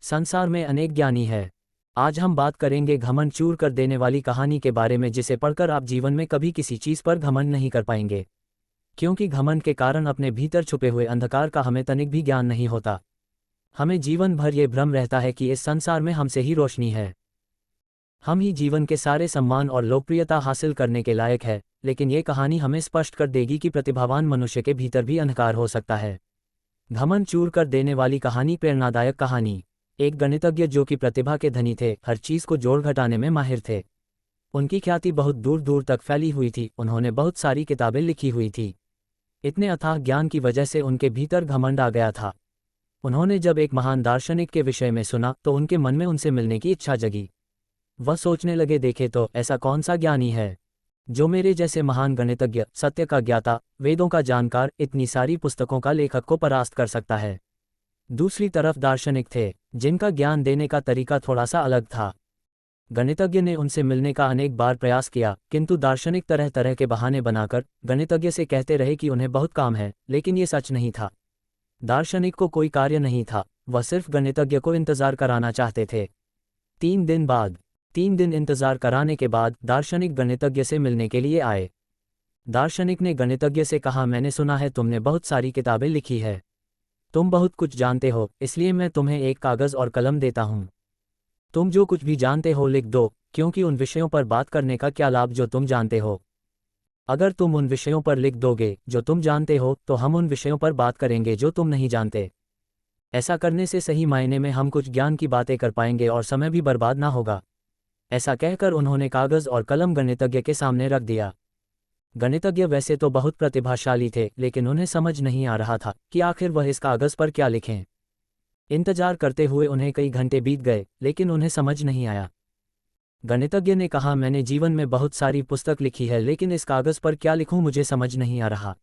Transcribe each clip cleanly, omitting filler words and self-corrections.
संसार में अनेक ज्ञानी है। आज हम बात करेंगे घमंड चूर कर देने वाली कहानी के बारे में, जिसे पढ़कर आप जीवन में कभी किसी चीज पर घमंड नहीं कर पाएंगे, क्योंकि घमंड के कारण अपने भीतर छुपे हुए अंधकार का हमें तनिक भी ज्ञान नहीं होता। हमें जीवन भर ये भ्रम रहता है कि इस संसार में हमसे ही रोशनी है, हम ही जीवन के सारे सम्मान और लोकप्रियता हासिल करने के लायक है। लेकिन ये कहानी हमें स्पष्ट कर देगी कि प्रतिभावान मनुष्य के भीतर भी अंधकार हो सकता है। घमंड चूर कर देने वाली कहानी। प्रेरणादायक कहानी। एक गणितज्ञ जो कि प्रतिभा के धनी थे, हर चीज को जोड़ घटाने में माहिर थे। उनकी ख्याति बहुत दूर दूर तक फैली हुई थी। उन्होंने बहुत सारी किताबें लिखी हुई थी। इतने अथाह ज्ञान की वजह से उनके भीतर घमंड आ गया था। उन्होंने जब एक महान दार्शनिक के विषय में सुना तो उनके मन में उनसे मिलने की इच्छा जगी। वह सोचने लगे, देखे तो ऐसा कौन सा ज्ञानी है जो मेरे जैसे महान गणितज्ञ, सत्य का ज्ञाता, वेदों का जानकार, इतनी सारी पुस्तकों का लेखक को परास्त कर सकता है। दूसरी तरफ दार्शनिक थे, जिनका ज्ञान देने का तरीका थोड़ा सा अलग था। गणितज्ञ ने उनसे मिलने का अनेक बार प्रयास किया, किंतु दार्शनिक तरह तरह के बहाने बनाकर गणितज्ञ से कहते रहे कि उन्हें बहुत काम है, लेकिन ये सच नहीं था। दार्शनिक को कोई कार्य नहीं था, वह सिर्फ गणितज्ञ को इंतजार कराना चाहते थे। 3 दिन इंतजार कराने के बाद दार्शनिक गणितज्ञ से मिलने के लिए आए। दार्शनिक ने गणितज्ञ से कहा, मैंने सुना है तुमने बहुत सारी किताबें लिखी है, तुम बहुत कुछ जानते हो, इसलिए मैं तुम्हें एक कागज और कलम देता हूँ। तुम जो कुछ भी जानते हो लिख दो, क्योंकि उन विषयों पर बात करने का क्या लाभ जो तुम जानते हो। अगर तुम उन विषयों पर लिख दोगे जो तुम जानते हो, तो हम उन विषयों पर बात करेंगे जो तुम नहीं जानते। ऐसा करने से सही मायने में हम कुछ ज्ञान की बातें कर पाएंगे और समय भी बर्बाद ना होगा। ऐसा कहकर उन्होंने कागज और कलम गणितज्ञ के सामने रख दिया। गणितज्ञ वैसे तो बहुत प्रतिभाशाली थे, लेकिन उन्हें समझ नहीं आ रहा था कि आखिर वह इस कागज पर क्या लिखें। इंतजार करते हुए उन्हें कई घंटे बीत गए, लेकिन उन्हें समझ नहीं आया। गणितज्ञ ने कहा, मैंने जीवन में बहुत सारी पुस्तक लिखी है, लेकिन इस कागज पर क्या लिखूं मुझे समझ नहीं आ रहा।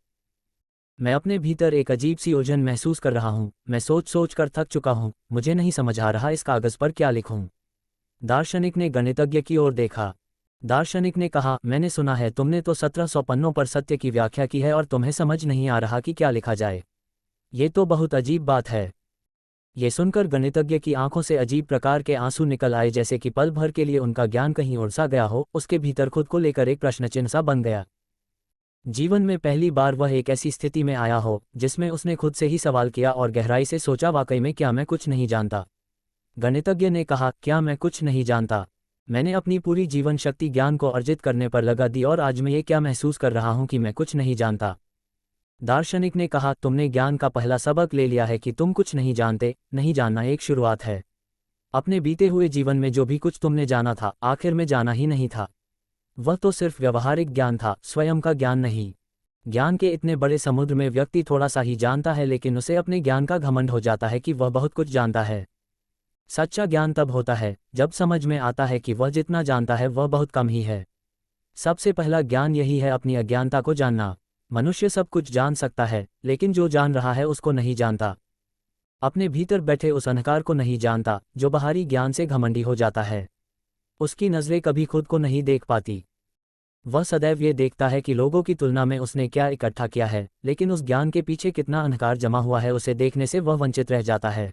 मैं अपने भीतर एक अजीब सी उलझन महसूस कर रहा हूं। मैं सोच सोच कर थक चुका हूं, मुझे नहीं समझ आ रहा इस कागज पर क्या लिखूं। दार्शनिक ने गणितज्ञ की ओर देखा। दार्शनिक ने कहा, मैंने सुना है तुमने तो 1700 पन्नों पर सत्य की व्याख्या की है और तुम्हें समझ नहीं आ रहा कि क्या लिखा जाए। ये तो बहुत अजीब बात है। ये सुनकर गणितज्ञ की आंखों से अजीब प्रकार के आंसू निकल आए, जैसे कि पल भर के लिए उनका ज्ञान कहीं उड़ सा गया हो। उसके भीतर खुद को लेकर एक प्रश्नचिन्ह सा बन गया। जीवन में पहली बार वह एक ऐसी स्थिति में आया हो जिसमें उसने खुद से ही सवाल किया और गहराई से सोचा, वाकई में क्या मैं कुछ नहीं जानता। गणितज्ञ ने कहा, क्या मैं कुछ नहीं जानता? मैंने अपनी पूरी जीवन शक्ति ज्ञान को अर्जित करने पर लगा दी और आज मैं ये क्या महसूस कर रहा हूं कि मैं कुछ नहीं जानता। दार्शनिक ने कहा, तुमने ज्ञान का पहला सबक ले लिया है कि तुम कुछ नहीं जानते। नहीं जानना एक शुरुआत है। अपने बीते हुए जीवन में जो भी कुछ तुमने जाना था, आखिर में जाना ही नहीं था। वह तो सिर्फ व्यवहारिक ज्ञान था, स्वयं का ज्ञान नहीं। ज्ञान के इतने बड़े समुद्र में व्यक्ति थोड़ा सा ही जानता है, लेकिन उसे अपने ज्ञान का घमंड हो जाता है कि वह बहुत कुछ जानता है। सच्चा ज्ञान तब होता है जब समझ में आता है कि वह जितना जानता है वह बहुत कम ही है। सबसे पहला ज्ञान यही है, अपनी अज्ञानता को जानना। मनुष्य सब कुछ जान सकता है, लेकिन जो जान रहा है उसको नहीं जानता। अपने भीतर बैठे उस अंधकार को नहीं जानता जो बाहरी ज्ञान से घमंडी हो जाता है। उसकी नजरें कभी खुद को नहीं देख पाती। वह सदैव ये देखता है कि लोगों की तुलना में उसने क्या इकट्ठा किया है, लेकिन उस ज्ञान के पीछे कितना अंधकार जमा हुआ है, उसे देखने से वह वंचित रह जाता है।